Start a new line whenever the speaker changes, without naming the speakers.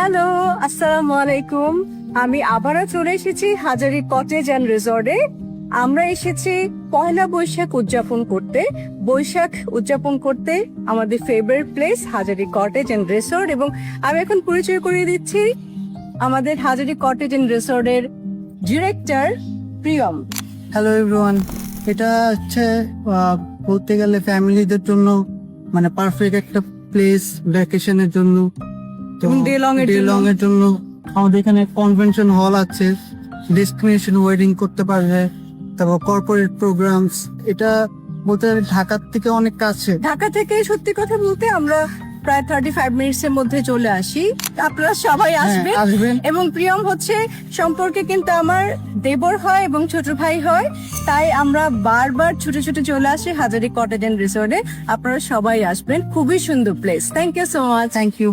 Hello, আসসালামু আলাইকুম। আমি আবারও চলে এসেছি হাজারী কটেজ অ্যান্ড রিসর্টে। আমরা এসেছি পয়লা বৈশাখ উদযাপন করতে। বৈশাখ উদযাপন করতে আমাদের favourite place Hazari cottage and resort, এবং আমি এখন পরিচয় করিয়ে দিচ্ছি আমাদের হাজারী কটেজ অ্যান্ড রিসর্টের ডিরেক্টর প্রিয়ম।
হ্যালো এভরিওয়ান, এটা হচ্ছে বলতে গেলে ফ্যামিলিদের জন্য মানে পারফেক্ট একটা প্লেস ভ্যাকেশনের জন্য।
Day long এর
ডে
জন্য।
লং এর জন্য আমাদের এখানে কনভেনশন হল আছে, ডেস্টিনেশন ওয়েডিং করতে পারবে, তারপর কর্পোরেট প্রোগ্রামস। এটা বলতে গেলে ঢাকার থেকে অনেক কাছে।
ঢাকা থেকে সত্যি কথা বলতে আমরা প্রায় 35 মিনিটস এর মধ্যে চলে আসি। আপনারা সবাই আসবেন।
আসবেন।
এবং প্রিয়ম হচ্ছে সম্পর্কে কিন্তু আমার দেবর হয় এবং ছোট ভাই হয়, তাই আমরা বারবার ছুটে ছুটে চলে আসি হাজারী কটেজ এন্ড রিসর্টে। আপনারা সবাই আসবেন, খুবই সুন্দর place. Thank you so much.
Thank you.